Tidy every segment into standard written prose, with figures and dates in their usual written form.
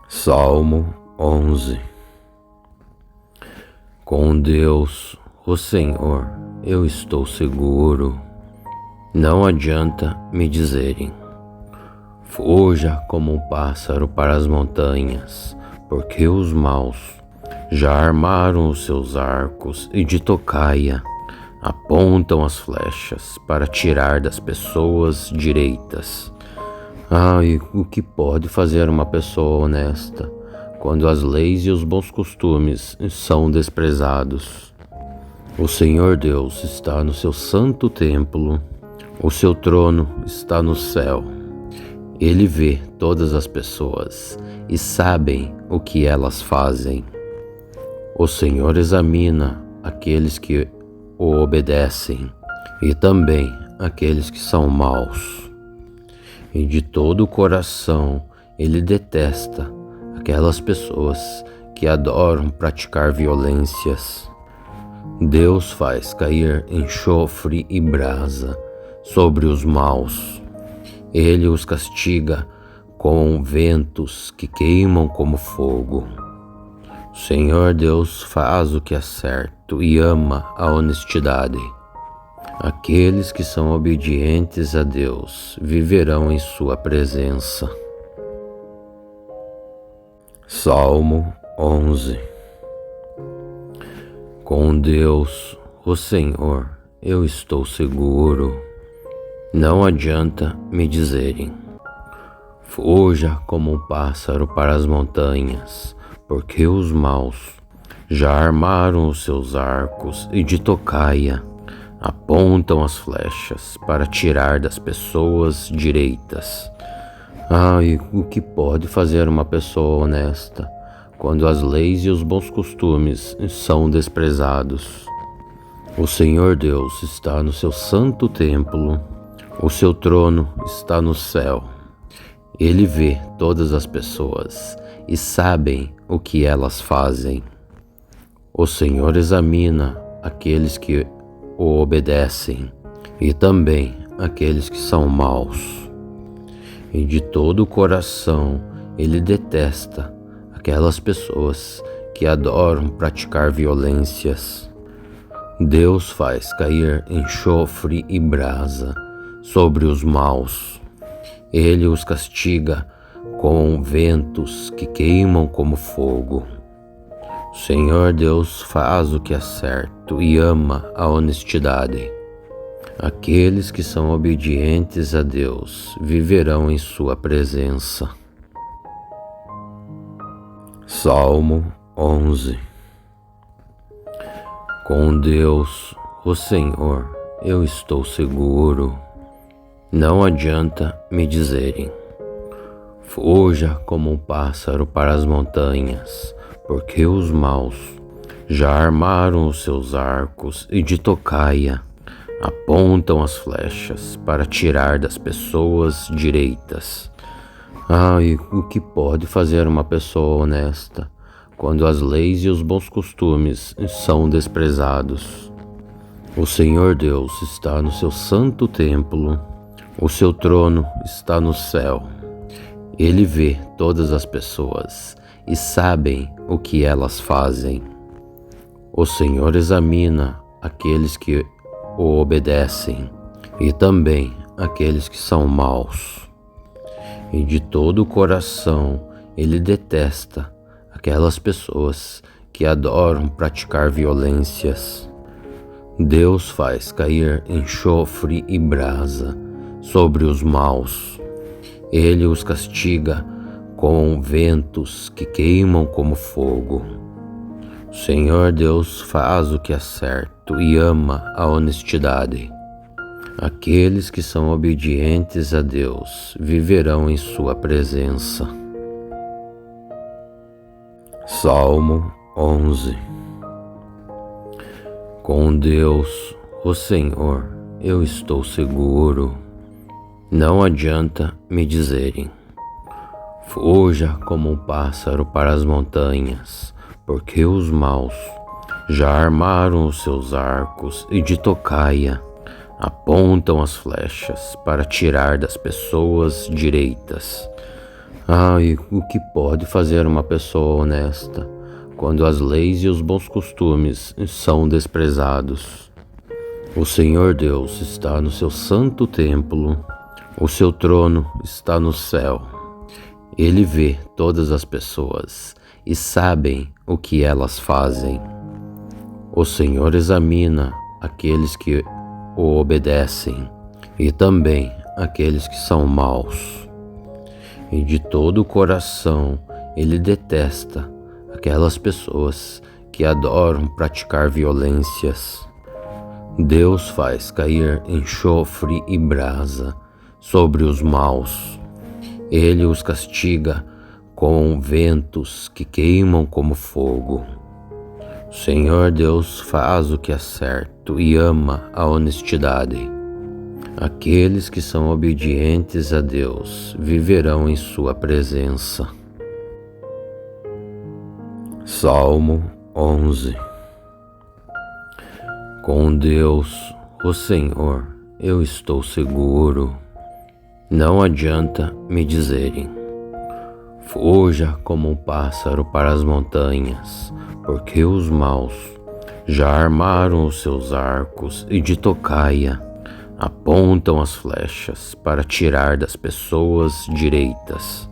Salmo 11. Com Deus, o Senhor, eu estou seguro. Não adianta me dizerem: fuja como um pássaro para as montanhas, porque os maus já armaram os seus arcos e de tocaia apontam as flechas para tirar das pessoas direitas. E o que pode fazer uma pessoa honesta quando as leis e os bons costumes são desprezados? O Senhor Deus está no seu santo templo, o seu trono está no céu. Ele vê todas as pessoas e sabe o que elas fazem. O Senhor examina aqueles que o obedecem e também aqueles que são maus. E de todo o coração ele detesta aquelas pessoas que adoram praticar violências. Deus faz cair enxofre e brasa sobre os maus. Ele os castiga com ventos que queimam como fogo. O Senhor Deus faz o que é certo e ama a honestidade. Aqueles que são obedientes a Deus viverão em sua presença. Salmo 11. Com Deus, o Senhor, eu estou seguro. Não adianta me dizerem: fuja como um pássaro para as montanhas, porque os maus já armaram os seus arcos e de tocaia apontam as flechas para tirar das pessoas direitas. E o que pode fazer uma pessoa honesta quando as leis e os bons costumes são desprezados? O Senhor Deus está no seu santo templo, o seu trono está no céu. Ele vê todas as pessoas e sabe o que elas fazem. O Senhor examina aqueles que o obedecem e também aqueles que são maus. E de todo o coração ele detesta aquelas pessoas que adoram praticar violências. Deus faz cair enxofre e brasa sobre os maus. Ele os castiga com ventos que queimam como fogo. O Senhor Deus faz o que é certo e ama a honestidade. Aqueles que são obedientes a Deus viverão em sua presença. Salmo 11. Com Deus, o Senhor, eu estou seguro. Não adianta me dizerem: fuja como um pássaro para as montanhas, porque os maus já armaram os seus arcos e de tocaia apontam as flechas para tirar das pessoas direitas. E o que pode fazer uma pessoa honesta quando as leis e os bons costumes são desprezados? O Senhor Deus está no seu santo templo, o seu trono está no céu. Ele vê todas as pessoas e sabe o que elas fazem. O Senhor examina aqueles que o obedecem e também aqueles que são maus. E de todo o coração ele detesta aquelas pessoas que adoram praticar violências. Deus faz cair enxofre e brasa sobre os maus. Ele os castiga com ventos que queimam como fogo. O Senhor Deus faz o que é certo e ama a honestidade. Aqueles que são obedientes a Deus viverão em sua presença. Salmo 11. Com Deus, o Senhor, eu estou seguro. Não adianta me dizerem: fuja como um pássaro para as montanhas, porque os maus já armaram os seus arcos e de tocaia apontam as flechas para tirar das pessoas direitas. E o que pode fazer uma pessoa honesta quando as leis e os bons costumes são desprezados? O Senhor Deus está no seu santo templo, o seu trono está no céu. Ele vê todas as pessoas e sabe o que elas fazem. O Senhor examina aqueles que o obedecem e também aqueles que são maus. E de todo o coração ele detesta aquelas pessoas que adoram praticar violências. Deus faz cair enxofre e brasa sobre os maus. Ele os castiga com ventos que queimam como fogo. O Senhor Deus faz o que é certo e ama a honestidade. Aqueles que são obedientes a Deus viverão em sua presença. Salmo 11. Com Deus, o Senhor, eu estou seguro. Não adianta me dizerem: fuja como um pássaro para as montanhas, porque os maus já armaram os seus arcos e de tocaia apontam as flechas para tirar das pessoas direitas.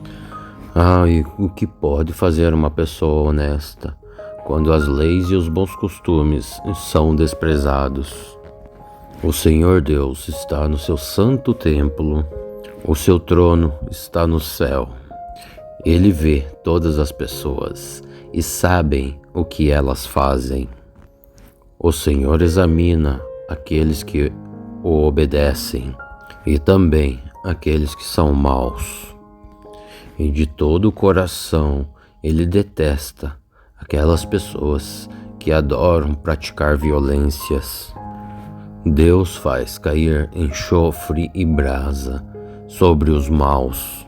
E o que pode fazer uma pessoa honesta quando as leis e os bons costumes são desprezados? O Senhor Deus está no seu santo templo, o seu trono está no céu. Ele vê todas as pessoas e sabe o que elas fazem. O Senhor examina aqueles que o obedecem e também aqueles que são maus. E de todo o coração ele detesta aquelas pessoas que adoram praticar violências. Deus faz cair enxofre e brasa sobre os maus.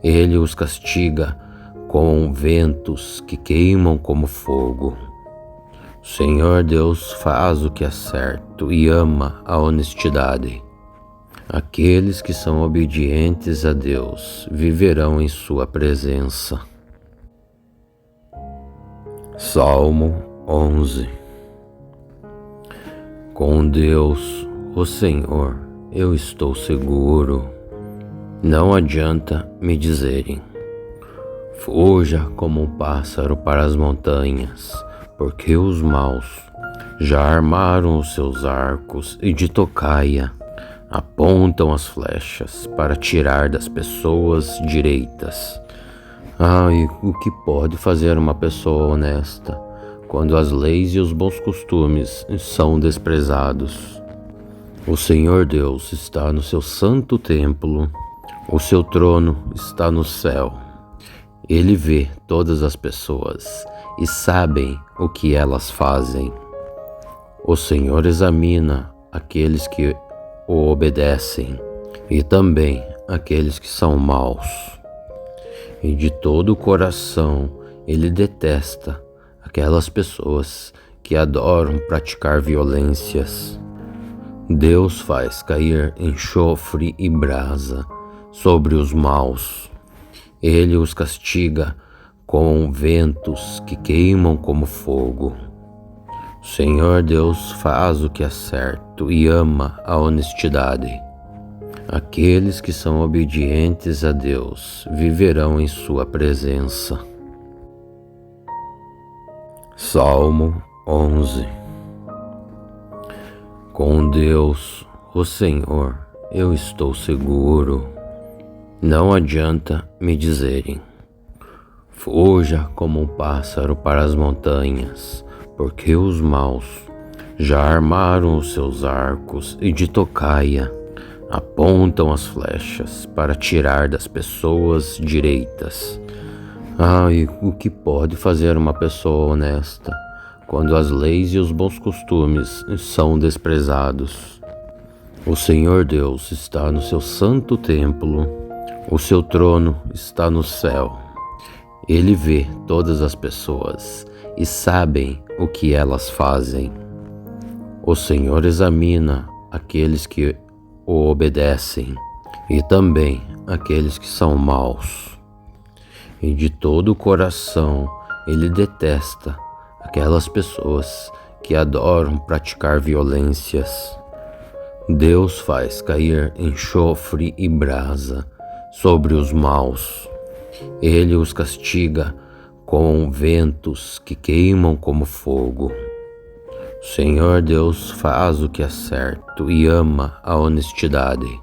Ele os castiga com ventos que queimam como fogo. O Senhor Deus faz o que é certo e ama a honestidade. Aqueles que são obedientes a Deus viverão em sua presença. Salmo 11. Com Deus, o Senhor, eu estou seguro. Não adianta me dizerem: fuja como um pássaro para as montanhas, porque os maus já armaram os seus arcos e de tocaia apontam as flechas para tirar das pessoas direitas. E o que pode fazer uma pessoa honesta quando as leis e os bons costumes são desprezados? O Senhor Deus está no seu santo templo, o seu trono está no céu. Ele vê todas as pessoas e sabe o que elas fazem. O Senhor examina aqueles que o obedecem e também aqueles que são maus. E de todo o coração ele detesta aquelas pessoas que adoram praticar violências. Deus faz cair enxofre e brasa sobre os maus. Ele os castiga com ventos que queimam como fogo. O Senhor Deus faz o que é certo e ama a honestidade. Aqueles que são obedientes a Deus viverão em sua presença. Salmo 11. Com Deus, o Senhor, eu estou seguro. Não adianta me dizerem: fuja como um pássaro para as montanhas, porque os maus já armaram os seus arcos e de tocaia apontam as flechas para tirar das pessoas direitas. E o que pode fazer uma pessoa honesta quando as leis e os bons costumes são desprezados? O Senhor Deus está no seu santo templo, o seu trono está no céu. Ele vê todas as pessoas e sabe o que elas fazem. O Senhor examina aqueles que o obedecem e também aqueles que são maus. e de todo o coração ele detesta aquelas pessoas que adoram praticar violências. Deus faz cair enxofre e brasa sobre os maus. Ele os castiga com ventos que queimam como fogo. O Senhor Deus faz o que é certo e ama a honestidade.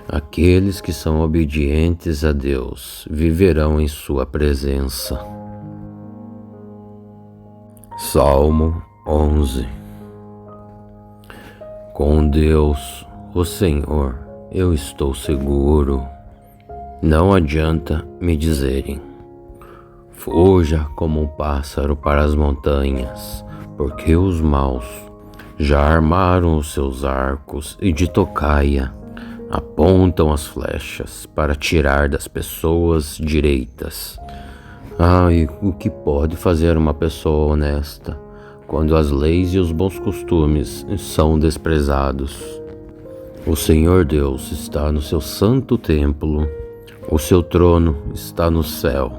Aqueles que são obedientes a Deus viverão em sua presença. Salmo 11. Com Deus, o Senhor, eu estou seguro. Não adianta me dizerem: fuja como um pássaro para as montanhas, porque os maus já armaram os seus arcos e de tocaia apontam as flechas para tirar das pessoas direitas. E o que pode fazer uma pessoa honesta quando as leis e os bons costumes são desprezados? O Senhor Deus está no seu santo templo, o seu trono está no céu.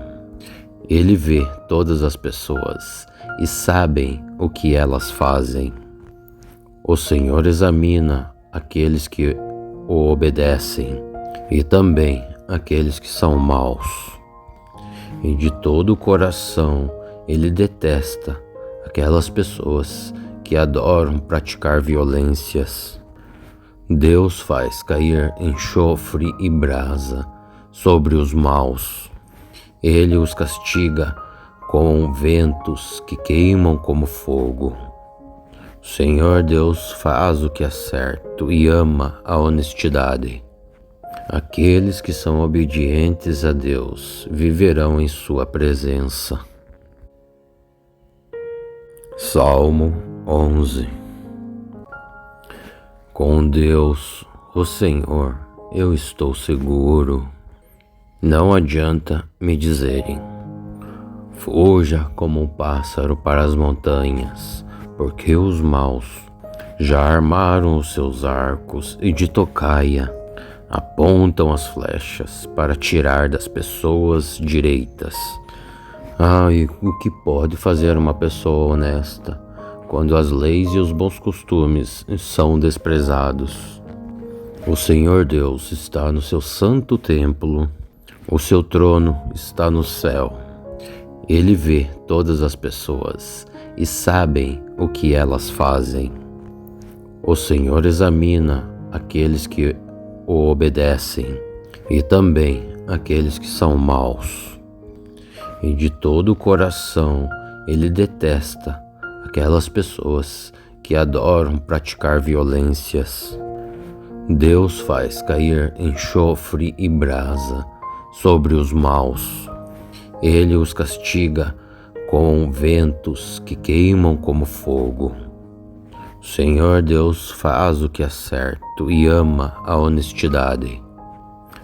Ele vê todas as pessoas e sabe o que elas fazem. O Senhor examina aqueles que o obedecem e também aqueles que são maus. E de todo o coração ele detesta aquelas pessoas que adoram praticar violências. Deus faz cair enxofre e brasa sobre os maus. Ele os castiga com ventos que queimam como fogo. O Senhor Deus faz o que é certo e ama a honestidade. Aqueles que são obedientes a Deus viverão em sua presença. Salmo 11. Com Deus, o Senhor, eu estou seguro. Não adianta me dizerem: fuja como um pássaro para as montanhas, porque os maus já armaram os seus arcos e de tocaia apontam as flechas para tirar das pessoas direitas. E o que pode fazer uma pessoa honesta quando as leis e os bons costumes são desprezados? O Senhor Deus está no seu santo templo, o seu trono está no céu. Ele vê todas as pessoas e sabe o que elas fazem. O Senhor examina aqueles que o obedecem e também aqueles que são maus. E de todo o coração ele detesta aquelas pessoas que adoram praticar violências. Deus faz cair enxofre e brasa sobre os maus. Ele os castiga com ventos que queimam como fogo. O Senhor Deus faz o que é certo e ama a honestidade.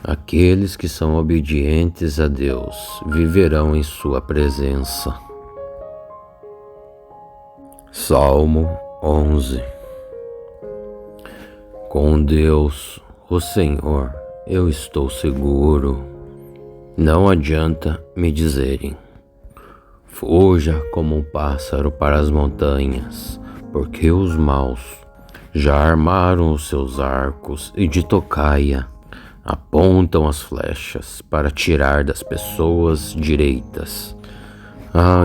Aqueles que são obedientes a Deus viverão em sua presença. Salmo 11. Com Deus, o Senhor, eu estou seguro. Não adianta me dizerem: fuja como um pássaro para as montanhas, porque os maus já armaram os seus arcos e de tocaia apontam as flechas para tirar das pessoas direitas.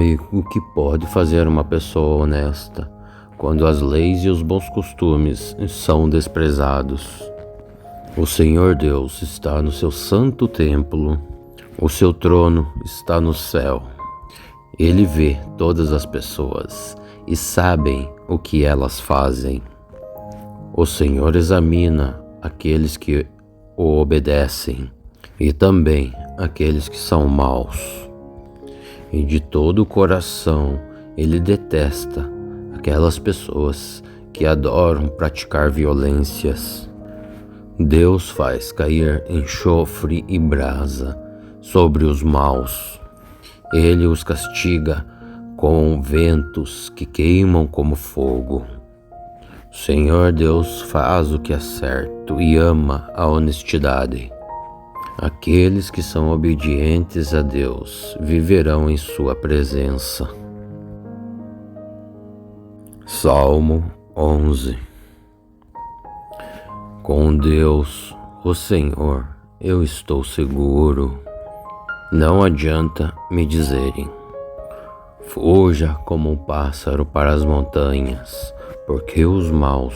E o que pode fazer uma pessoa honesta quando as leis e os bons costumes são desprezados? O Senhor Deus está no seu santo templo, o seu trono está no céu. Ele vê todas as pessoas e sabe o que elas fazem. O Senhor examina aqueles que o obedecem e também aqueles que são maus. E de todo o coração ele detesta aquelas pessoas que adoram praticar violências. Deus faz cair enxofre e brasa sobre os maus. Ele os castiga com ventos que queimam como fogo. O Senhor Deus faz o que é certo e ama a honestidade. Aqueles que são obedientes a Deus viverão em sua presença. Salmo 11. Com Deus, o Senhor, eu estou seguro. Não adianta me dizerem: fuja como um pássaro para as montanhas, porque os maus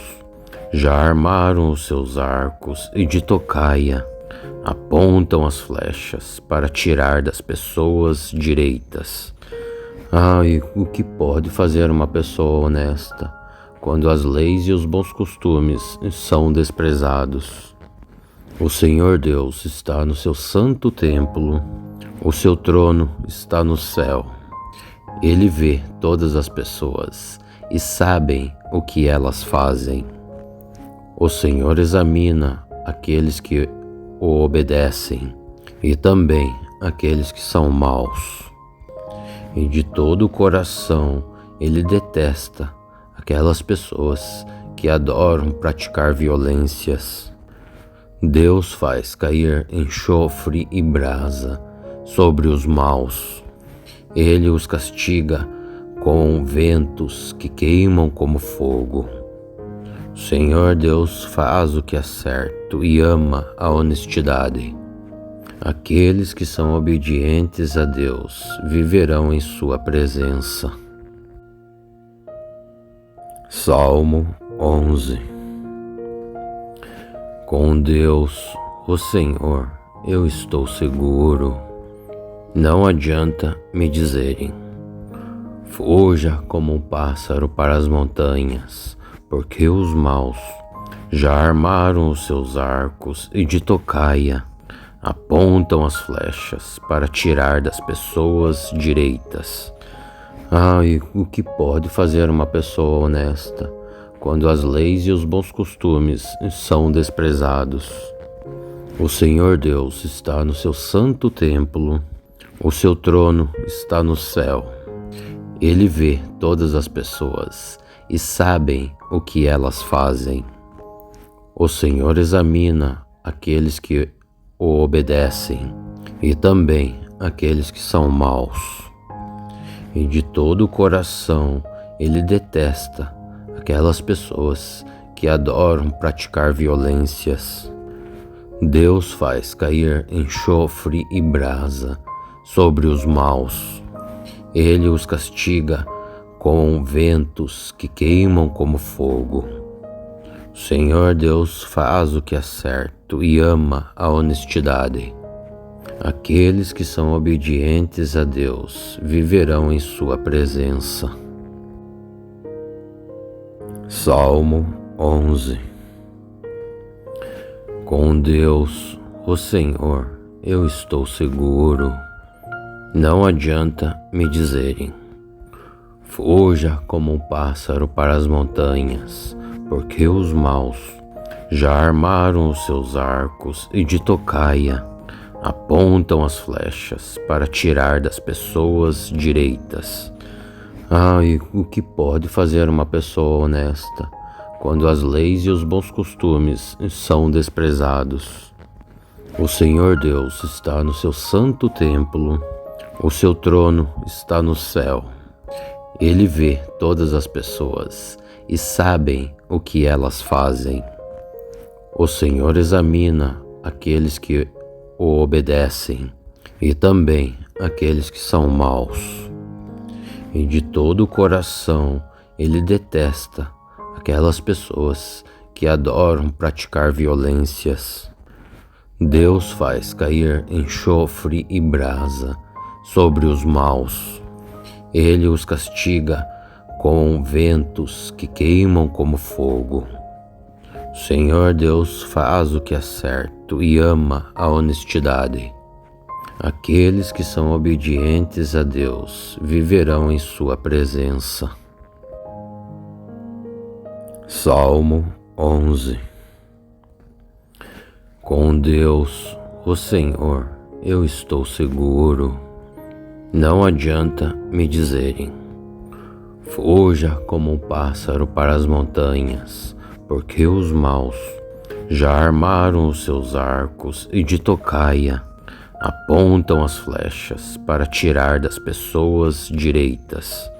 já armaram os seus arcos e de tocaia apontam as flechas para tirar das pessoas direitas. E o que pode fazer uma pessoa honesta quando as leis e os bons costumes são desprezados? O Senhor Deus está no seu santo templo, o seu trono está no céu. Ele vê todas as pessoas e sabe o que elas fazem. O Senhor examina aqueles que o obedecem e também aqueles que são maus. E de todo o coração ele detesta aquelas pessoas que adoram praticar violências. Deus faz cair enxofre e brasa sobre os maus. Ele os castiga com ventos que queimam como fogo. O Senhor Deus faz o que é certo e ama a honestidade. Aqueles que são obedientes a Deus viverão em sua presença. Salmo 11. Com Deus, o Senhor, eu estou seguro. Não adianta me dizerem: fuja como um pássaro para as montanhas, porque os maus já armaram os seus arcos e de tocaia apontam as flechas para tirar das pessoas direitas. E o que pode fazer uma pessoa honesta quando as leis e os bons costumes são desprezados? O Senhor Deus está no seu santo templo, o seu trono está no céu. Ele vê todas as pessoas e sabe o que elas fazem. O Senhor examina aqueles que o obedecem e também aqueles que são maus. E de todo o coração ele detesta aquelas pessoas que adoram praticar violências. Deus faz cair enxofre e brasa sobre os maus. Ele os castiga com ventos que queimam como fogo. O Senhor Deus faz o que é certo e ama a honestidade. Aqueles que são obedientes a Deus viverão em sua presença. Salmo 11. Com Deus, o Senhor, eu estou seguro. Não adianta me dizerem: fuja como um pássaro para as montanhas, porque os maus já armaram os seus arcos e de tocaia apontam as flechas para tirar das pessoas direitas. E o que pode fazer uma pessoa honesta quando as leis e os bons costumes são desprezados? O Senhor Deus está no seu santo templo, o seu trono está no céu. Ele vê todas as pessoas e sabe o que elas fazem. O Senhor examina aqueles que o obedecem e também aqueles que são maus. E de todo o coração ele detesta aquelas pessoas que adoram praticar violências. Deus faz cair enxofre e brasa sobre os maus. Ele os castiga com ventos que queimam como fogo. O Senhor Deus faz o que é certo e ama a honestidade. Aqueles que são obedientes a Deus viverão em sua presença. Salmo 11. Com Deus, o Senhor, eu estou seguro. Não adianta me dizerem: fuja como um pássaro para as montanhas, porque os maus Já armaram os seus arcos e de tocaia apontam as flechas para tirar das pessoas direitas.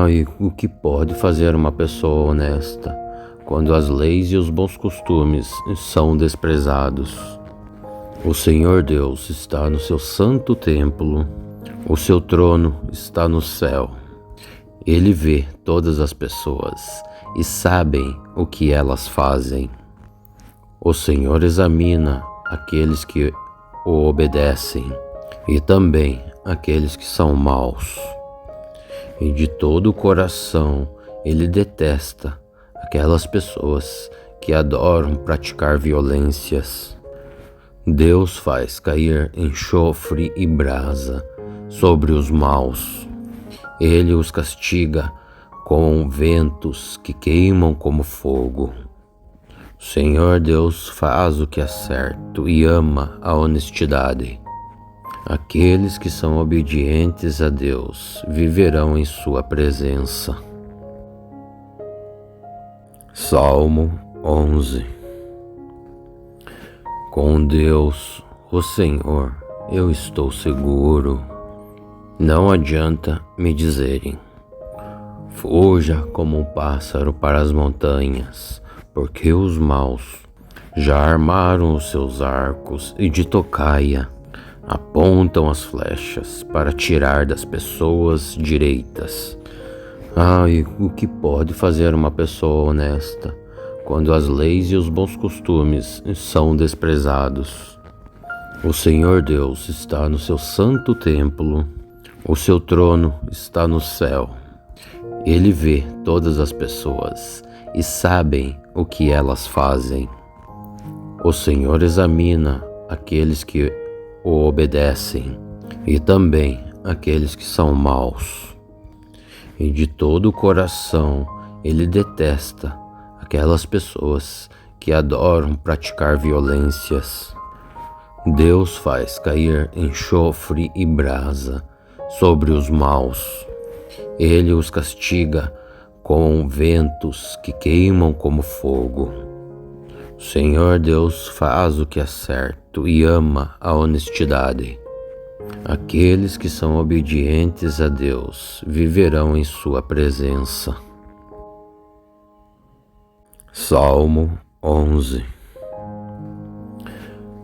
E o que pode fazer uma pessoa honesta quando as leis e os bons costumes são desprezados? O Senhor Deus está no seu santo templo, o seu trono está no céu. Ele vê todas as pessoas e sabe o que elas fazem. O Senhor examina aqueles que o obedecem e também aqueles que são maus. E de todo o coração ele detesta aquelas pessoas que adoram praticar violências. Deus faz cair enxofre e brasa sobre os maus. Ele os castiga com ventos que queimam como fogo. O Senhor Deus faz o que é certo e ama a honestidade. Aqueles que são obedientes a Deus viverão em sua presença. Salmo 11. Com Deus, o Senhor, eu estou seguro. Não adianta me dizerem: fuja como um pássaro para as montanhas, porque os maus já armaram os seus arcos e de tocaia apontam as flechas para tirar das pessoas direitas. E o que pode fazer uma pessoa honesta quando as leis e os bons costumes são desprezados? O Senhor Deus está no seu santo templo, o seu trono está no céu. Ele vê todas as pessoas e sabe o que elas fazem. O Senhor examina aqueles que o obedecem e também aqueles que são maus. E de todo o coração ele detesta aquelas pessoas que adoram praticar violências. Deus faz cair enxofre e brasa sobre os maus. Ele os castiga com ventos que queimam como fogo. O Senhor Deus faz o que é certo e ama a honestidade. Aqueles que são obedientes a Deus viverão em sua presença. Salmo 11.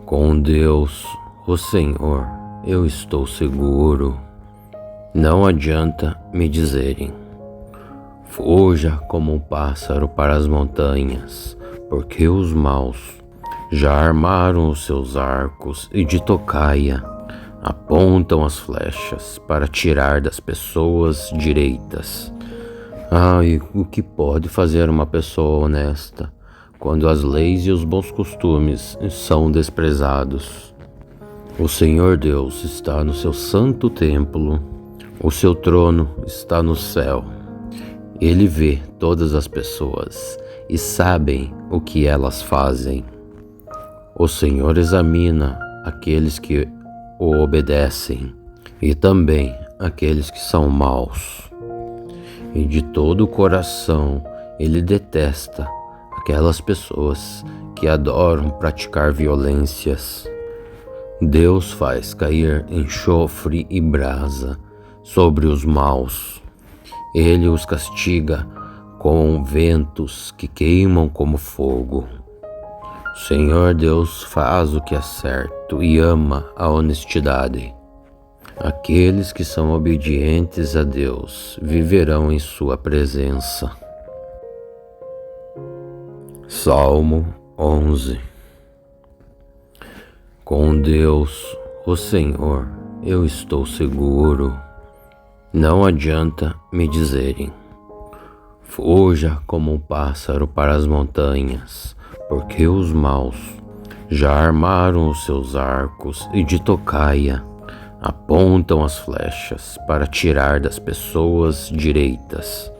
Com Deus, o Senhor, eu estou seguro. Não adianta me dizerem: fuja como um pássaro para as montanhas, porque os maus já armaram os seus arcos e de tocaia apontam as flechas para tirar das pessoas direitas. E o que pode fazer uma pessoa honesta quando as leis e os bons costumes são desprezados? O Senhor Deus está no seu santo templo, o seu trono está no céu. Ele vê todas as pessoas e sabe o que elas fazem. O Senhor examina aqueles que o obedecem e também aqueles que são maus. E de todo o coração ele detesta aquelas pessoas que adoram praticar violências. Deus faz cair enxofre e brasa sobre os maus. Ele os castiga com ventos que queimam como fogo. O Senhor Deus faz o que é certo e ama a honestidade. Aqueles que são obedientes a Deus viverão em sua presença. Salmo 11. Com Deus, o Senhor, eu estou seguro. Não adianta me dizerem: fuja como um pássaro para as montanhas, porque os maus já armaram os seus arcos e de tocaia apontam as flechas para tirar das pessoas direitas.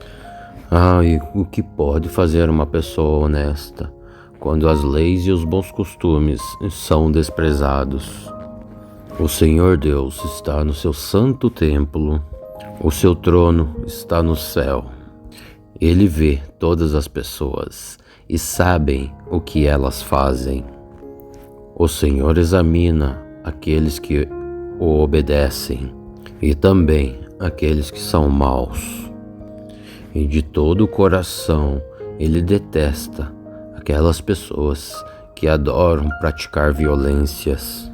E o que pode fazer uma pessoa honesta quando as leis e os bons costumes são desprezados? O Senhor Deus está no seu santo templo, o seu trono está no céu. Ele vê todas as pessoas e sabem o que elas fazem. O Senhor examina aqueles que o obedecem e também aqueles que são maus. E de todo o coração ele detesta aquelas pessoas que adoram praticar violências.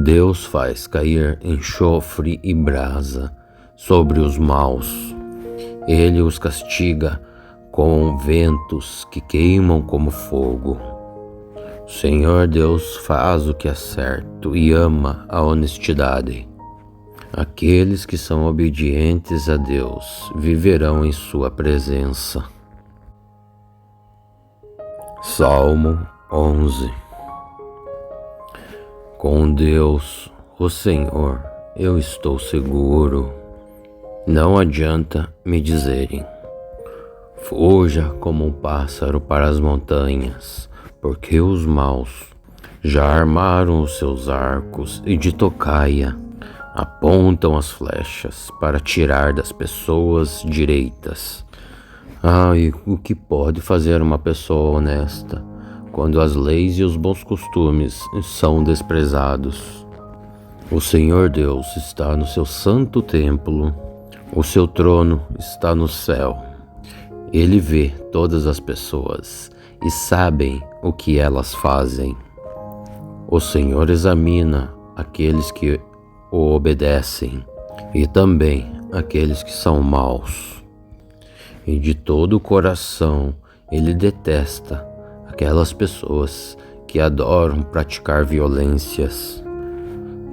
Deus faz cair enxofre e brasa sobre os maus. Ele os castiga com ventos que queimam como fogo. O Senhor Deus faz o que é certo e ama a honestidade. Aqueles que são obedientes a Deus viverão em sua presença. Salmo 11. Com Deus, o Senhor, eu estou seguro. Não adianta me dizerem: fuja como um pássaro para as montanhas, porque os maus já armaram os seus arcos e de tocaia apontam as flechas para tirar das pessoas direitas. E o que pode fazer uma pessoa honesta quando as leis e os bons costumes são desprezados? O Senhor Deus está no seu santo templo, o seu trono está no céu. Ele vê todas as pessoas e sabem o que elas fazem. O Senhor examina aqueles que o obedecem e também aqueles que são maus. E de todo o coração ele detesta aquelas pessoas que adoram praticar violências.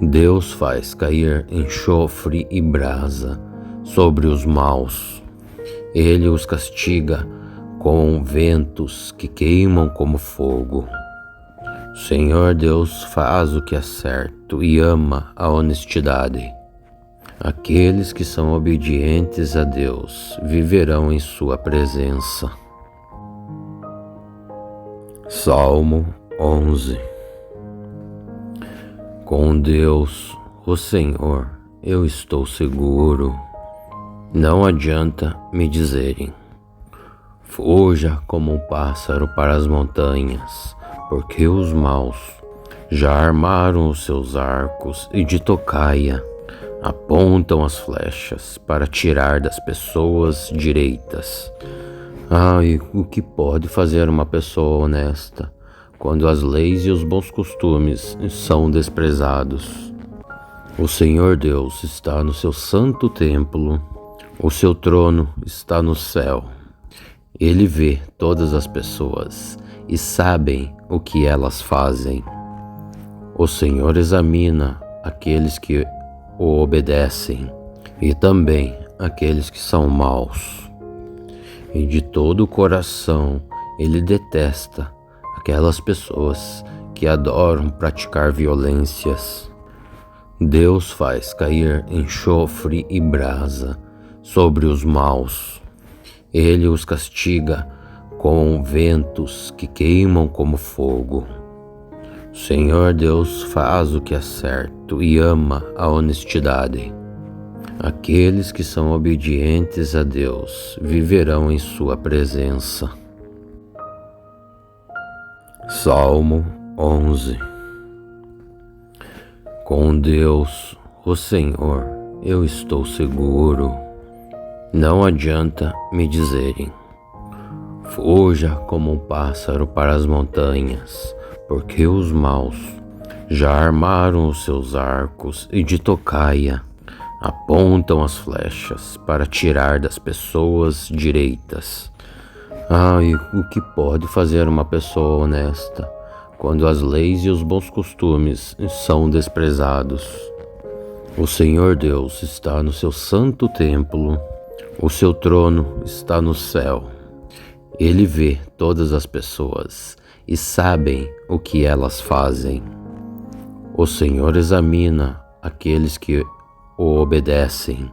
Deus faz cair enxofre e brasa sobre os maus. Ele os castiga com ventos que queimam como fogo. O Senhor Deus faz o que é certo e ama a honestidade. Aqueles que são obedientes a Deus viverão em sua presença. Salmo 11. Com Deus, o Senhor, eu estou seguro. Não adianta me dizerem: fuja como um pássaro para as montanhas, porque os maus já armaram os seus arcos e de tocaia apontam as flechas para tirar das pessoas direitas. E o que pode fazer uma pessoa honesta quando as leis e os bons costumes são desprezados? O Senhor Deus está no seu santo templo, o seu trono está no céu. Ele vê todas as pessoas e sabem o que elas fazem. O Senhor examina aqueles que o obedecem e também aqueles que são maus. E de todo o coração ele detesta aquelas pessoas que adoram praticar violências. Deus faz cair enxofre e brasa sobre os maus. Ele os castiga com ventos que queimam como fogo. O Senhor Deus faz o que é certo e ama a honestidade. Aqueles que são obedientes a Deus viverão em sua presença. Salmo 11. Com Deus, o Senhor, eu estou seguro. Não adianta me dizerem: fuja como um pássaro para as montanhas, porque os maus já armaram os seus arcos e de tocaia apontam as flechas para tirar das pessoas direitas. E o que pode fazer uma pessoa honesta quando as leis e os bons costumes são desprezados? O Senhor Deus está no seu santo templo, o seu trono está no céu. Ele vê todas as pessoas e sabem o que elas fazem. O Senhor examina aqueles que o obedecem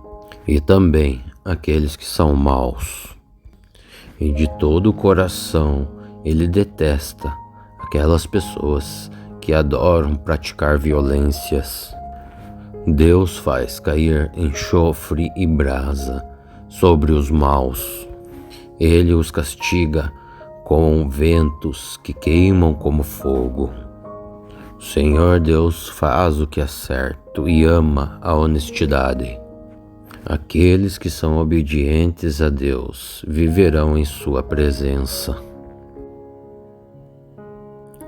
e também aqueles que são maus. E de todo o coração ele detesta aquelas pessoas que adoram praticar violências. Deus faz cair enxofre e brasa sobre os maus. Ele os castiga com ventos que queimam como fogo. O Senhor Deus faz o que é certo e ama a honestidade. Aqueles que são obedientes a Deus viverão em sua presença.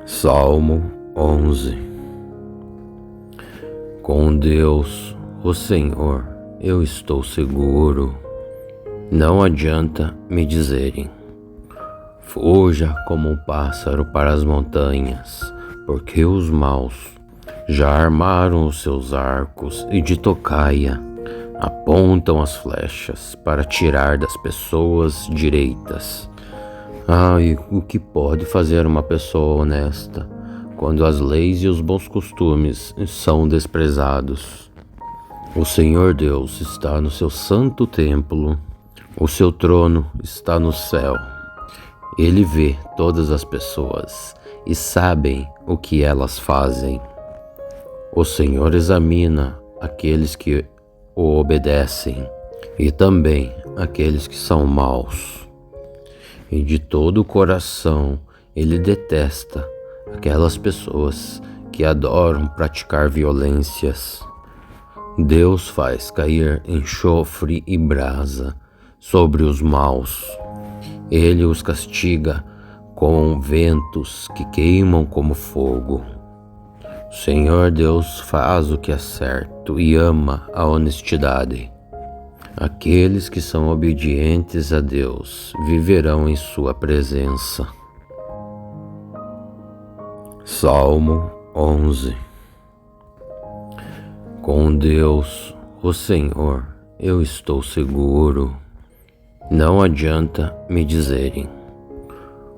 Salmo 11. Com Deus, o Senhor, eu estou seguro. Não adianta me dizerem: fuja como um pássaro para as montanhas, porque os maus já armaram os seus arcos e de tocaia apontam as flechas para tirar das pessoas direitas. E o que pode fazer uma pessoa honesta quando as leis e os bons costumes são desprezados? O Senhor Deus está no seu santo templo, o seu trono está no céu. Ele vê todas as pessoas e sabe o que elas fazem. O Senhor examina aqueles que o obedecem e também aqueles que são maus. E de todo o coração ele detesta aquelas pessoas que adoram praticar violências. Deus faz cair enxofre e brasa sobre os maus. Ele os castiga com ventos que queimam como fogo. O Senhor Deus faz o que é certo e ama a honestidade. Aqueles que são obedientes a Deus viverão em sua presença. Salmo 11. Com Deus, o Senhor, eu estou seguro. Não adianta me dizerem: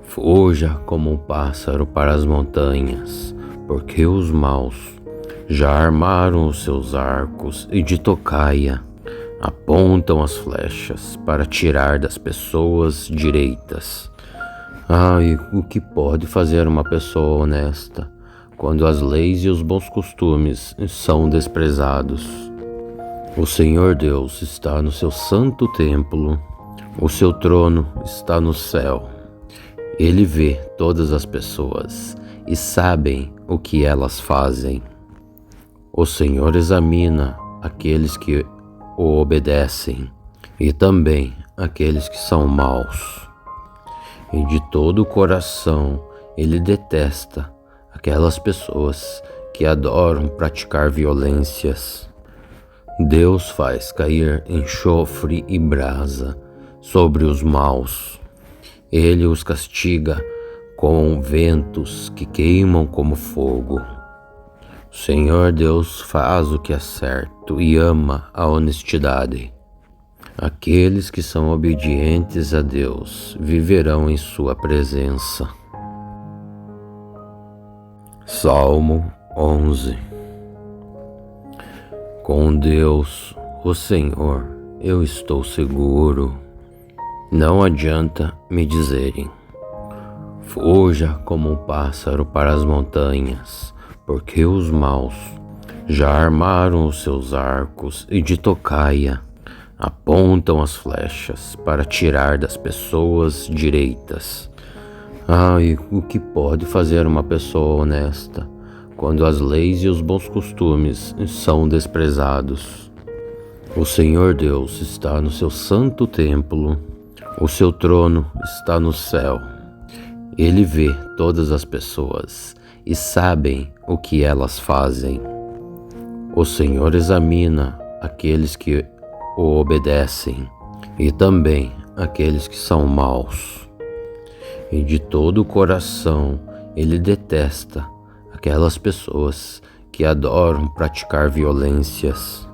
fuja como um pássaro para as montanhas, porque os maus já armaram os seus arcos e de tocaia apontam as flechas para tirar das pessoas direitas. E o que pode fazer uma pessoa honesta quando as leis e os bons costumes são desprezados? O Senhor Deus está no seu santo templo, o seu trono está no céu. Ele vê todas as pessoas e sabe o que elas fazem. O Senhor examina aqueles que o obedecem e também aqueles que são maus. E de todo o coração ele detesta aquelas pessoas que adoram praticar violências. Deus faz cair enxofre e brasa sobre os maus. Ele os castiga com ventos que queimam como fogo. O Senhor Deus faz o que é certo e ama a honestidade. Aqueles que são obedientes a Deus viverão em sua presença. Salmo 11. Com Deus, o Senhor, eu estou seguro. Não adianta me dizerem: fuja como um pássaro para as montanhas, porque os maus já armaram os seus arcos e de tocaia apontam as flechas para tirar das pessoas direitas. E o que pode fazer uma pessoa honesta quando as leis e os bons costumes são desprezados? O Senhor Deus está no seu santo templo, o seu trono está no céu. Ele vê todas as pessoas e sabe o que elas fazem. O Senhor examina aqueles que o obedecem e também aqueles que são maus. E de todo o coração ele detesta aquelas pessoas que adoram praticar violências.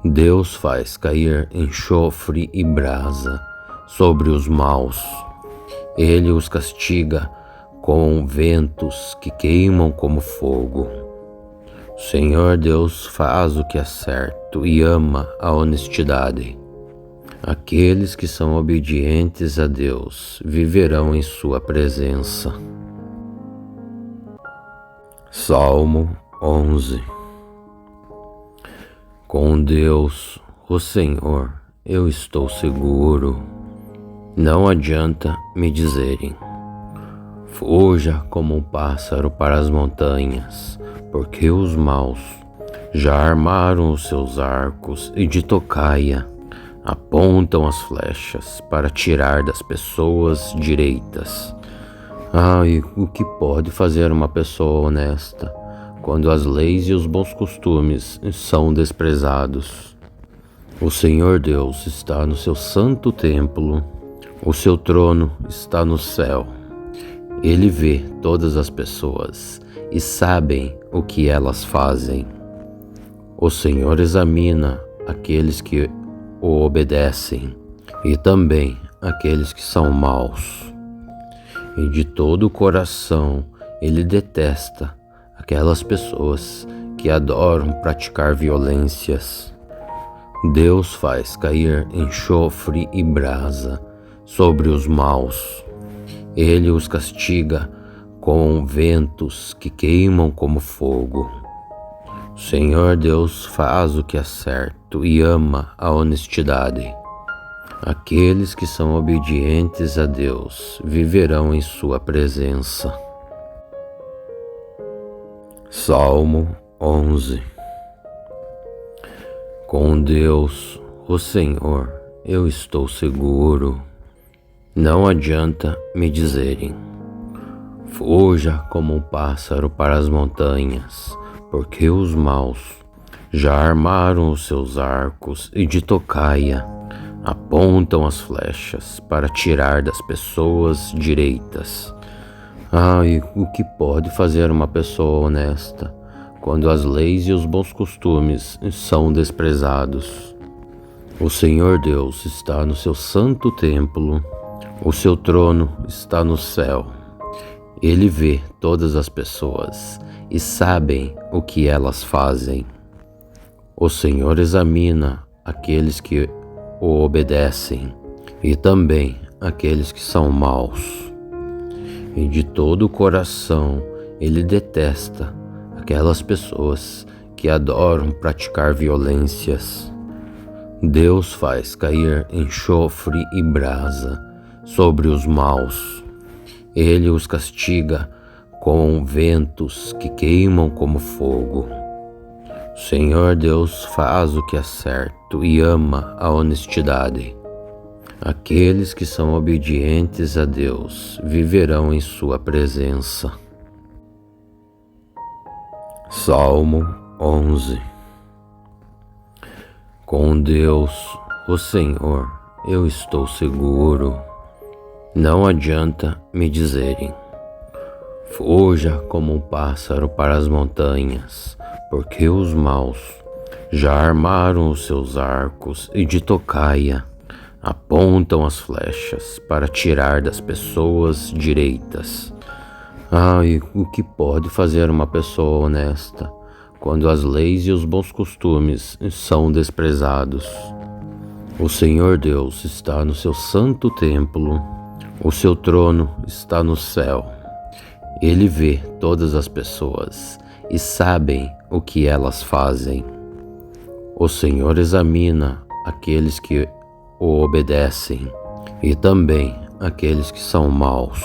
Deus faz cair enxofre e brasa sobre os maus. Ele os castiga com ventos que queimam como fogo. O Senhor Deus faz o que é certo e ama a honestidade. Aqueles que são obedientes a Deus viverão em sua presença. Salmo 11. Com Deus, o Senhor, eu estou seguro. Não adianta me dizerem: Fuja como um pássaro para as montanhas, porque os maus já armaram os seus arcos e de tocaia apontam as flechas para tirar das pessoas direitas. E o que pode fazer uma pessoa honesta quando as leis e os bons costumes são desprezados? O Senhor Deus está no seu santo templo, o seu trono está no céu. Ele vê todas as pessoas e sabe o que elas fazem. O Senhor examina aqueles que o obedecem e também aqueles que são maus. E de todo o coração ele detesta aquelas pessoas que adoram praticar violências. Deus faz cair enxofre e brasa sobre os maus. Ele os castiga com ventos que queimam como fogo. O Senhor Deus faz o que é certo e ama a honestidade. Aqueles que são obedientes a Deus viverão em sua presença. Salmo 11. Com Deus, o Senhor, eu estou seguro. Não adianta me dizerem: fuja como um pássaro para as montanhas, porque os maus já armaram os seus arcos e de tocaia apontam as flechas para tirar das pessoas direitas. E o que pode fazer uma pessoa honesta quando as leis e os bons costumes são desprezados? O Senhor Deus está no seu santo templo, o seu trono está no céu. Ele vê todas as pessoas e sabe o que elas fazem. O Senhor examina aqueles que o obedecem e também aqueles que são maus. E de todo o coração ele detesta aquelas pessoas que adoram praticar violências. Deus faz cair enxofre e brasa sobre os maus. Ele os castiga com ventos que queimam como fogo. O Senhor Deus faz o que é certo e ama a honestidade. Aqueles que são obedientes a Deus viverão em sua presença. Salmo 11. Com Deus, o Senhor, eu estou seguro. Não adianta me dizerem: fuja como um pássaro para as montanhas, porque os maus já armaram os seus arcos e de tocaia apontam as flechas para tirar das pessoas direitas. E o que pode fazer uma pessoa honesta quando as leis e os bons costumes são desprezados? O Senhor Deus está no seu santo templo, o seu trono está no céu. Ele vê todas as pessoas e sabe o que elas fazem. O Senhor examina aqueles que o obedecem e também aqueles que são maus.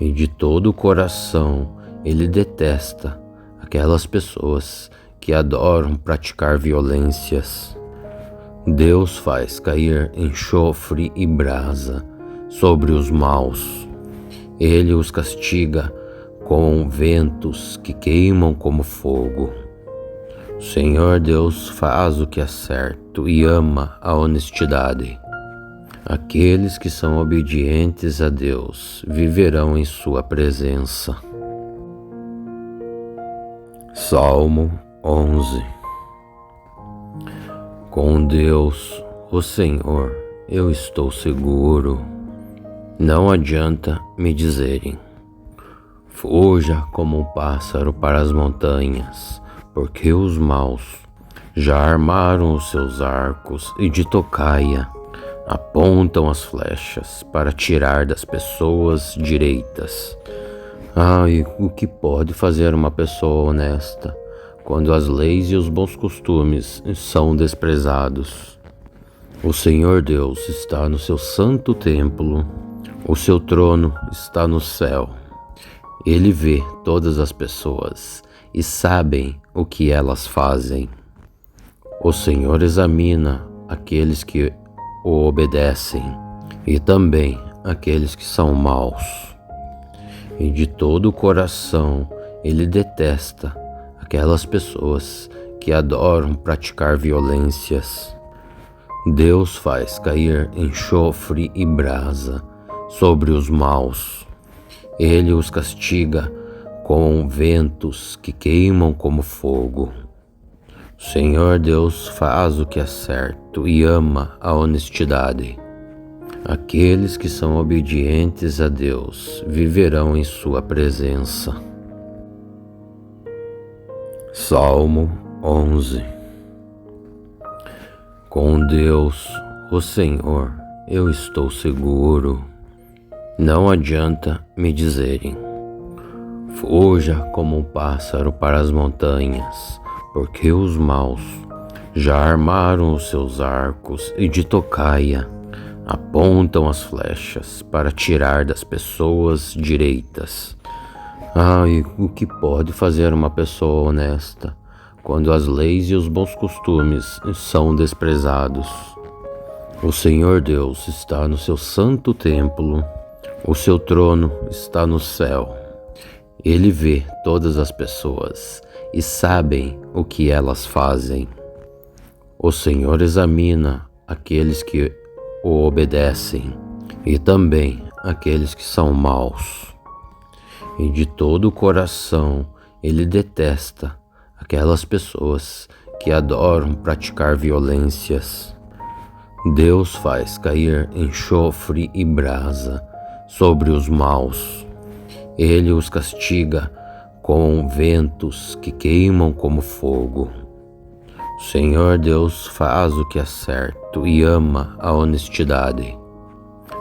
E de todo o coração ele detesta aquelas pessoas que adoram praticar violências. Deus faz cair enxofre e brasa sobre os maus. Ele os castiga com ventos que queimam como fogo. O Senhor Deus faz o que é certo e ama a honestidade. Aqueles que são obedientes a Deus viverão em sua presença. Salmo 11. Com Deus, o Senhor, eu estou seguro. Não adianta me dizerem: fuja como um pássaro para as montanhas, porque os maus já armaram os seus arcos e de tocaia apontam as flechas para tirar das pessoas direitas. E o que pode fazer uma pessoa honesta quando as leis e os bons costumes são desprezados? O Senhor Deus está no seu santo templo, O seu trono está no céu. Ele vê todas as pessoas e sabe o que elas fazem. O Senhor examina aqueles que o obedecem e também aqueles que são maus. E de todo o coração ele detesta aquelas pessoas que adoram praticar violências. Deus faz cair enxofre e brasa sobre os maus. Ele os castiga com ventos que queimam como fogo. O Senhor Deus faz o que é certo e ama a honestidade. Aqueles que são obedientes a Deus viverão em sua presença. Salmo 11. Com Deus, o Senhor, eu estou seguro. Não adianta me dizerem: fuja como um pássaro para as montanhas, porque os maus já armaram os seus arcos e de tocaia apontam as flechas para tirar das pessoas direitas. E o que pode fazer uma pessoa honesta quando as leis e os bons costumes são desprezados? O Senhor Deus está no seu santo templo. O seu trono está no céu. Ele vê todas as pessoas e sabe o que elas fazem. O Senhor examina aqueles que o obedecem e também aqueles que são maus. E de todo o coração ele detesta aquelas pessoas que adoram praticar violências. Deus faz cair enxofre e brasa sobre os maus. Ele os castiga com ventos que queimam como fogo. O Senhor Deus faz o que é certo e ama a honestidade.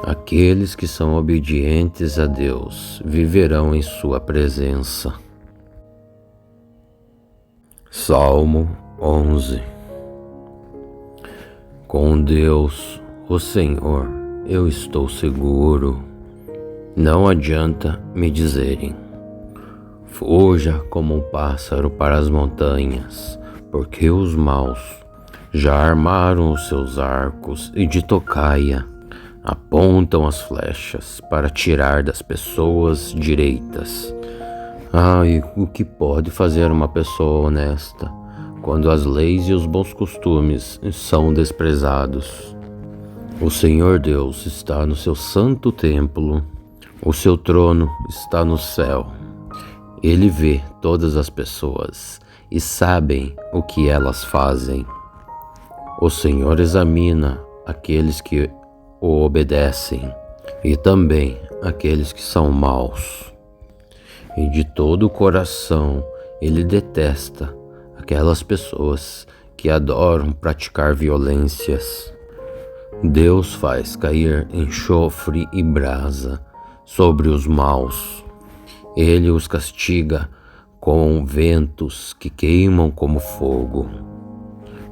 Aqueles que são obedientes a Deus viverão em sua presença. Salmo 11. Com Deus, o Senhor, eu estou seguro. Não adianta me dizerem: fuja como um pássaro para as montanhas, porque os maus já armaram os seus arcos e de tocaia apontam as flechas para tirar das pessoas direitas. E o que pode fazer uma pessoa honesta quando as leis e os bons costumes são desprezados? O Senhor Deus está no seu santo templo. O seu trono está no céu. Ele vê todas as pessoas e sabe o que elas fazem. O Senhor examina aqueles que o obedecem e também aqueles que são maus. E de todo o coração ele detesta aquelas pessoas que adoram praticar violências. Deus faz cair enxofre e brasa sobre os maus. Ele os castiga com ventos que queimam como fogo.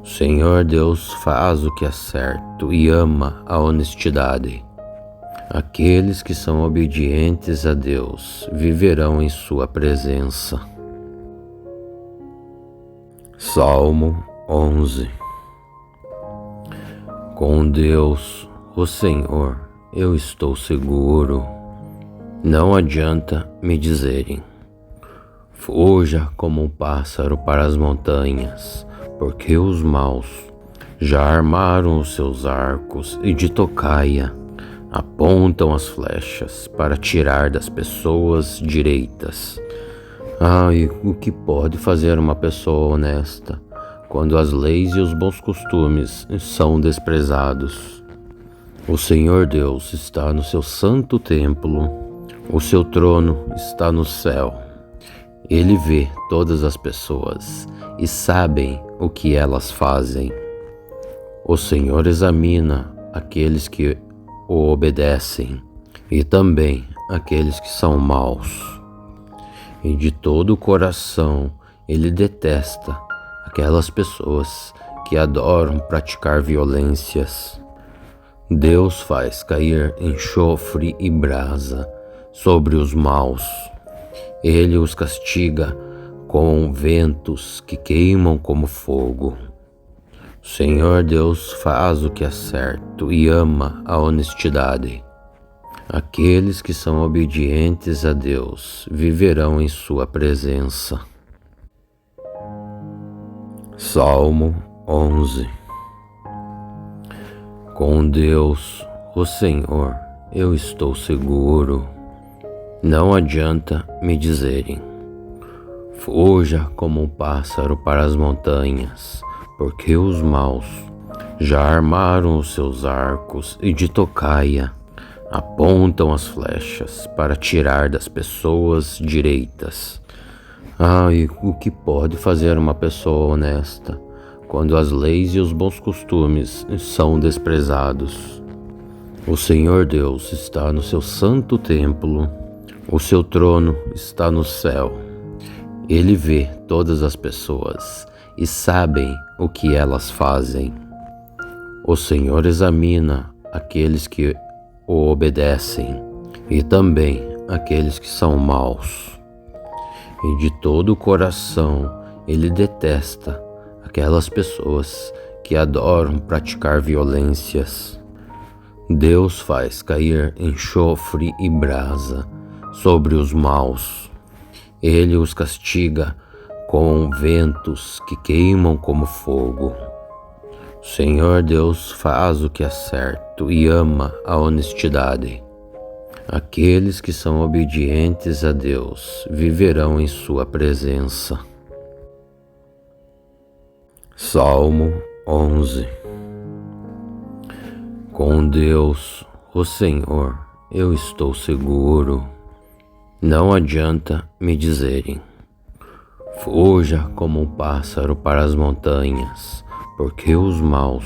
O Senhor Deus faz o que é certo e ama a honestidade. Aqueles que são obedientes a Deus viverão em sua presença. Salmo 11. Com Deus, o Senhor, eu estou seguro. Não adianta me dizerem: fuja como um pássaro para as montanhas, porque os maus já armaram os seus arcos e de tocaia apontam as flechas para tirar das pessoas direitas. E o que pode fazer uma pessoa honesta quando as leis e os bons costumes são desprezados? O Senhor Deus está no seu santo templo. O seu trono está no céu. Ele vê todas as pessoas e sabe o que elas fazem. O Senhor examina aqueles que o obedecem e também aqueles que são maus. E de todo o coração ele detesta aquelas pessoas que adoram praticar violências. Deus faz cair enxofre e brasa sobre os maus. Ele os castiga com ventos que queimam como fogo. O Senhor Deus faz o que é certo e ama a honestidade. Aqueles que são obedientes a Deus viverão em sua presença. Salmo 11. Com Deus, o Senhor, eu estou seguro. Não adianta me dizerem: fuja como um pássaro para as montanhas, porque os maus já armaram os seus arcos e de tocaia apontam as flechas para tirar das pessoas direitas. E o que pode fazer uma pessoa honesta quando as leis e os bons costumes são desprezados? O Senhor Deus está no seu santo templo, o seu trono está no céu. Ele vê todas as pessoas e sabe o que elas fazem. O Senhor examina aqueles que o obedecem e também aqueles que são maus. E de todo o coração ele detesta aquelas pessoas que adoram praticar violências. Deus faz cair enxofre e brasa sobre os maus. Ele os castiga com ventos que queimam como fogo. O Senhor Deus faz o que é certo e ama a honestidade. Aqueles que são obedientes a Deus viverão em sua presença. Salmo 11. Com Deus, o Senhor, eu estou seguro. Não adianta me dizerem: fuja como um pássaro para as montanhas, porque os maus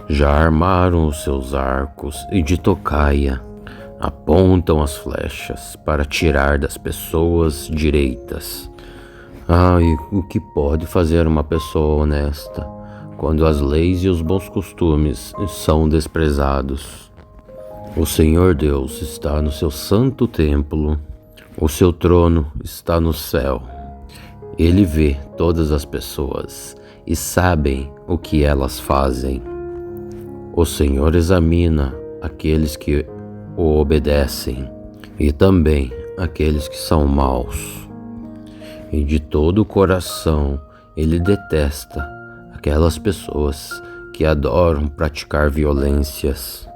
já armaram os seus arcos e de tocaia apontam as flechas para tirar das pessoas direitas. E o que pode fazer uma pessoa honesta quando as leis e os bons costumes são desprezados? O Senhor Deus está no seu santo templo, o seu trono está no céu. Ele vê todas as pessoas e sabe o que elas fazem. O Senhor examina aqueles que o obedecem e também aqueles que são maus. E de todo o coração ele detesta aquelas pessoas que adoram praticar violências.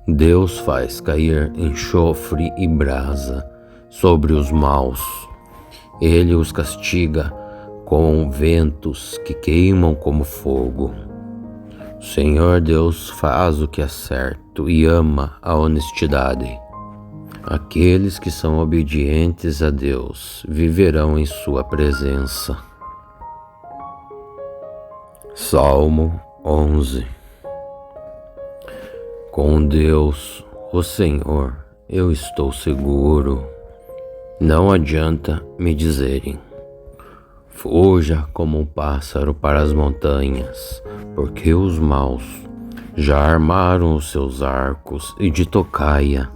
Deus faz cair enxofre e brasa sobre os maus. Ele os castiga com ventos que queimam como fogo. O Senhor Deus faz o que é certo e ama a honestidade. Aqueles que são obedientes a Deus viverão em sua presença. Salmo 11. Com Deus, o Senhor, eu estou seguro. Não adianta me dizerem: fuja como um pássaro para as montanhas, porque os maus já armaram os seus arcos e de tocaia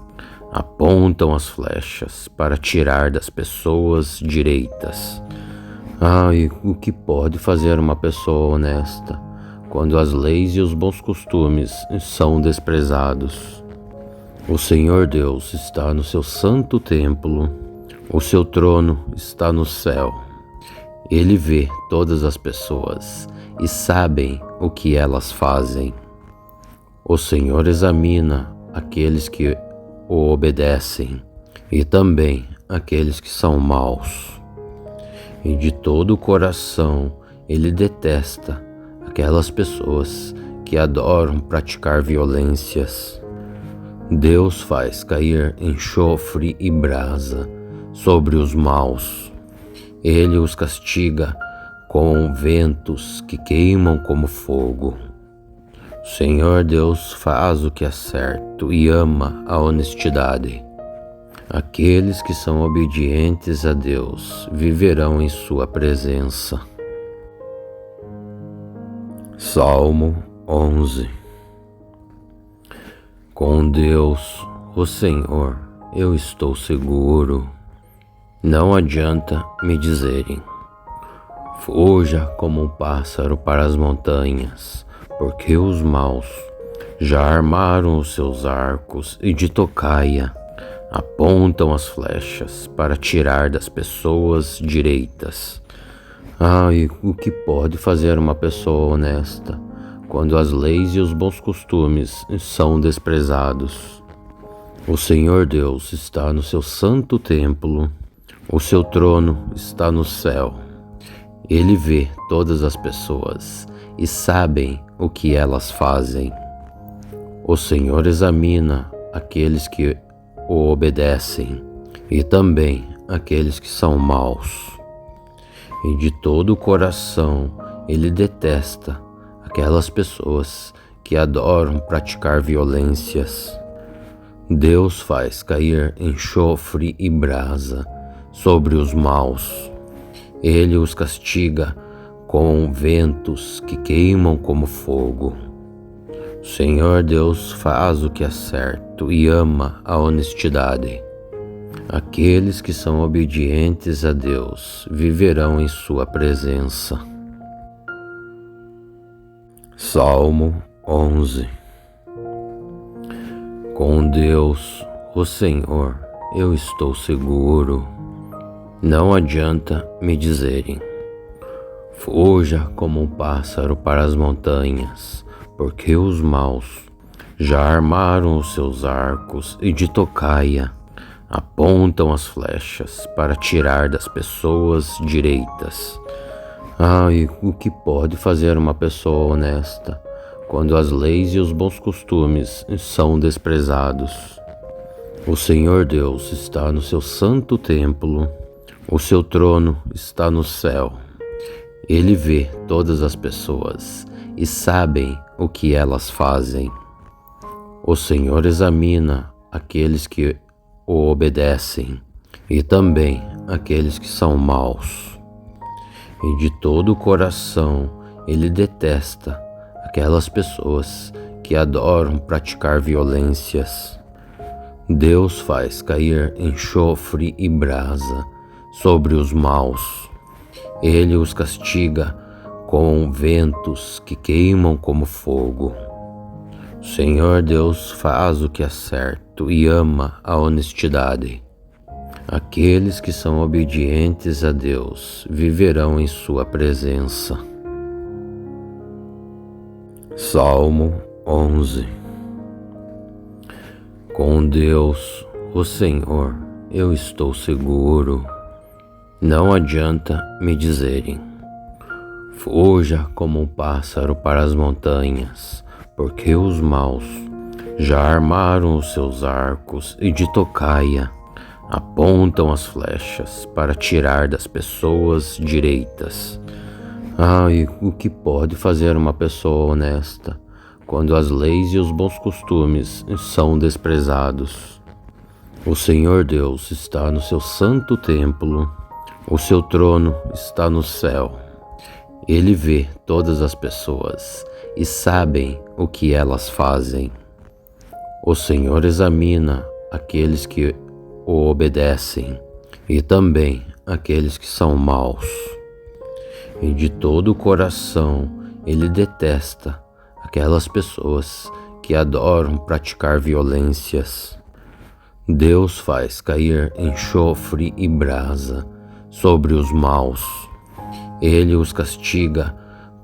apontam as flechas para tirar das pessoas direitas. E o que pode fazer uma pessoa honesta quando as leis e os bons costumes são desprezados? O Senhor Deus está no seu santo templo, o seu trono está no céu. Ele vê todas as pessoas e sabe o que elas fazem. O Senhor examina aqueles que o obedecem e também aqueles que são maus. E de todo o coração ele detesta aquelas pessoas que adoram praticar violências. Deus faz cair enxofre e brasa sobre os maus. Ele os castiga com ventos que queimam como fogo. O Senhor Deus faz o que é certo e ama a honestidade. Aqueles que são obedientes a Deus viverão em sua presença. Salmo 11. Com Deus, o Senhor, eu estou seguro. Não adianta me dizerem: fuja como um pássaro para as montanhas, porque os maus já armaram os seus arcos e de tocaia apontam as flechas para tirar das pessoas direitas. E o que pode fazer uma pessoa honesta quando as leis e os bons costumes são desprezados? O Senhor Deus está no seu santo templo, o seu trono está no céu. Ele vê todas as pessoas e sabe o que elas fazem. O Senhor examina aqueles que o obedecem e também aqueles que são maus. E de todo o coração ele detesta aquelas pessoas que adoram praticar violências. Deus faz cair enxofre e brasa sobre os maus. Ele os castiga com ventos que queimam como fogo. O Senhor Deus faz o que é certo e ama a honestidade. Aqueles que são obedientes a Deus viverão em sua presença. Salmo 11. Com Deus, o Senhor, eu estou seguro. Não adianta me dizerem: fuja como um pássaro para as montanhas, porque os maus já armaram os seus arcos e de tocaia apontam as flechas para tirar das pessoas direitas. E o que pode fazer uma pessoa honesta quando as leis e os bons costumes são desprezados? O Senhor Deus está no seu santo templo, o seu trono está no céu. Ele vê todas as pessoas e sabe o que elas fazem. O Senhor examina aqueles que o obedecem e também aqueles que são maus. E de todo o coração ele detesta aquelas pessoas que adoram praticar violências. Deus faz cair enxofre e brasa sobre os maus. Ele os castiga com ventos que queimam como fogo. O Senhor Deus faz o que é certo e ama a honestidade. Aqueles que são obedientes a Deus viverão em sua presença. Salmo 11. Com Deus, o Senhor, eu estou seguro. Não adianta me dizerem: fuja como um pássaro para as montanhas, porque os maus já armaram os seus arcos e de tocaia apontam as flechas para tirar das pessoas direitas. E o que pode fazer uma pessoa honesta quando as leis e os bons costumes são desprezados? O Senhor Deus está no seu santo templo, o seu trono está no céu. Ele vê todas as pessoas e sabe o que elas fazem. O Senhor examina aqueles que o obedecem e também aqueles que são maus. E de todo o coração ele detesta aquelas pessoas que adoram praticar violências. Deus faz cair enxofre e brasa sobre os maus. Ele os castiga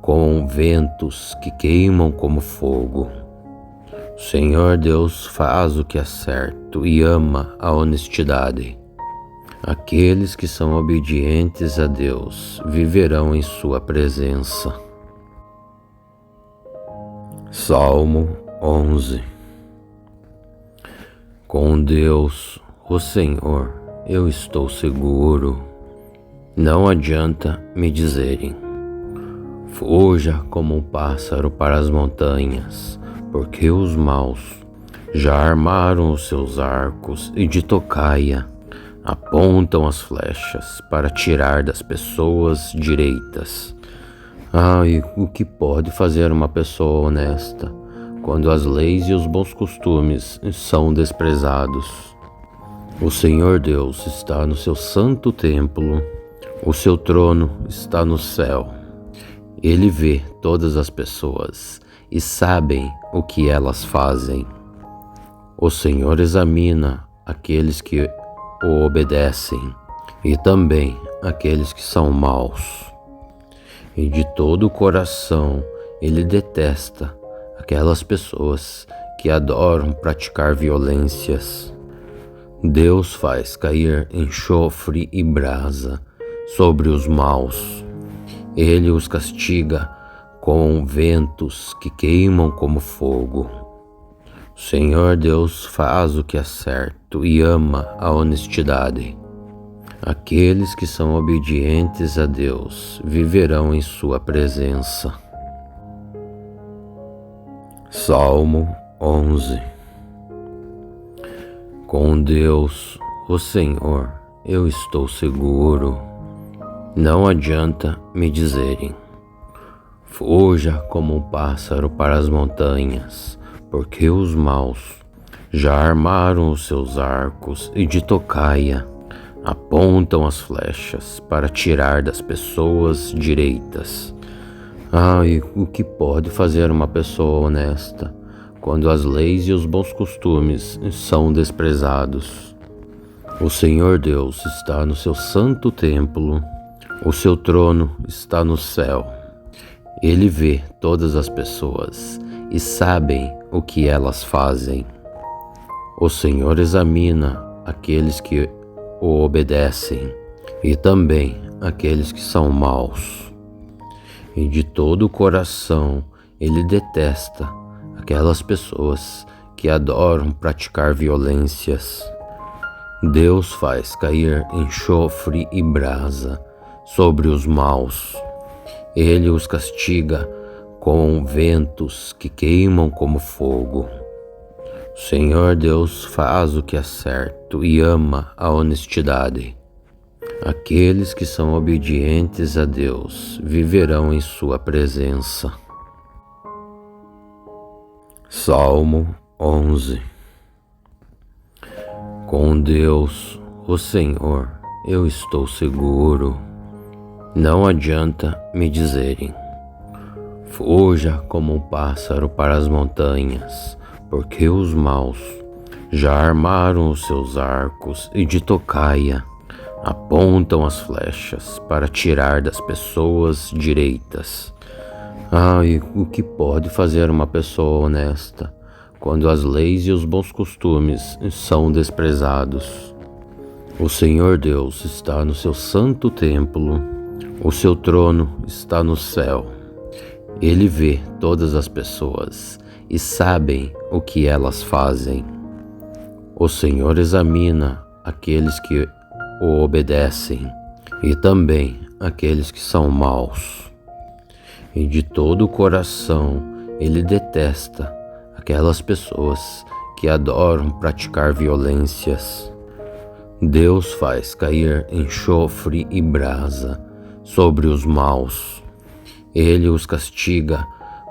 com ventos que queimam como fogo. O Senhor Deus faz o que é certo e ama a honestidade. Aqueles que são obedientes a Deus viverão em sua presença. Salmo 11. Com Deus, o Senhor, eu estou seguro. Não adianta me dizerem: fuja como um pássaro para as montanhas, porque os maus já armaram os seus arcos e de tocaia apontam as flechas para tirar das pessoas direitas. E o que pode fazer uma pessoa honesta quando as leis e os bons costumes são desprezados. O Senhor Deus está no seu santo templo, o seu trono está no céu. Ele vê todas as pessoas e sabe o que elas fazem. O Senhor examina aqueles que o obedecem e também aqueles que são maus. E de todo o coração ele detesta aquelas pessoas que adoram praticar violências. Deus faz cair enxofre e brasa sobre os maus. Ele os castiga com ventos que queimam como fogo. O Senhor Deus faz o que é certo e ama a honestidade. Aqueles que são obedientes a Deus viverão em sua presença. Salmo 11. Com Deus, o Senhor, eu estou seguro. Não adianta me dizerem: fuja como um pássaro para as montanhas, porque os maus já armaram os seus arcos e de tocaia apontam as flechas para tirar das pessoas direitas. E o que pode fazer uma pessoa honesta quando as leis e os bons costumes são desprezados? O Senhor Deus está no seu santo templo, o seu trono está no céu. Ele vê todas as pessoas e sabe o que elas fazem. O Senhor examina aqueles que o obedecem e também aqueles que são maus. E de todo o coração ele detesta aquelas pessoas que adoram praticar violências. Deus faz cair enxofre e brasa sobre os maus. Ele os castiga com ventos que queimam como fogo. O Senhor Deus faz o que é certo e ama a honestidade. Aqueles que são obedientes a Deus viverão em sua presença. Salmo 11. Com Deus, o Senhor, eu estou seguro. Não adianta me dizerem: fuja como um pássaro para as montanhas, porque os maus já armaram os seus arcos e de tocaia apontam as flechas para tirar das pessoas direitas. E o que pode fazer uma pessoa honesta quando as leis e os bons costumes são desprezados? O Senhor Deus está no seu santo templo, o seu trono está no céu. Ele vê todas as pessoas e sabe o que elas fazem. O Senhor examina aqueles que o obedecem e também aqueles que são maus. E de todo o coração ele detesta aquelas pessoas que adoram praticar violências. Deus faz cair enxofre e brasa sobre os maus. Ele os castiga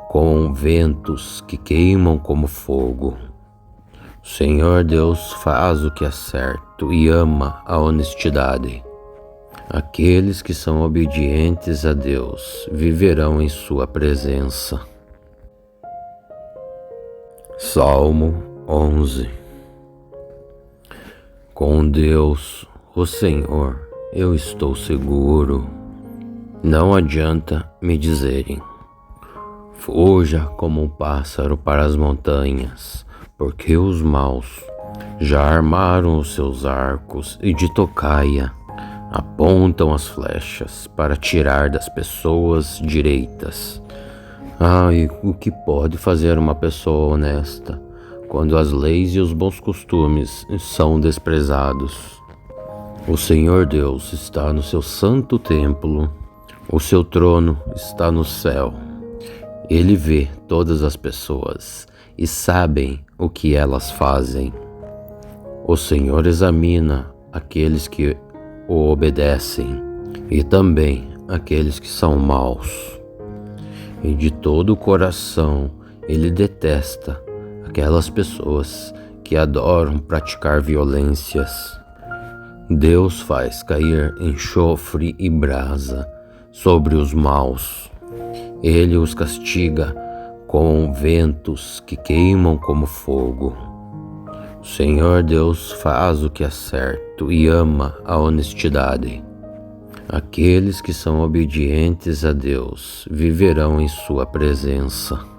com ventos que queimam como fogo. O Senhor Deus faz o que é certo e ama a honestidade. Aqueles que são obedientes a Deus viverão em sua presença. Salmo 11. Com Deus, o Senhor, eu estou seguro. Não adianta me dizerem: fuja como um pássaro para as montanhas, porque os maus já armaram os seus arcos e de tocaia apontam as flechas para tirar das pessoas direitas. E o que pode fazer uma pessoa honesta quando as leis e os bons costumes são desprezados? O Senhor Deus está no seu santo templo, o seu trono está no céu. Ele vê todas as pessoas e sabe o que elas fazem. O Senhor examina aqueles que o obedecem e também aqueles que são maus. E de todo o coração Ele detesta aquelas pessoas que adoram praticar violências. Deus faz cair enxofre e brasa sobre os maus. Ele os castiga com ventos que queimam como fogo. O Senhor Deus faz o que é certo e ama a honestidade. Aqueles que são obedientes a Deus viverão em sua presença.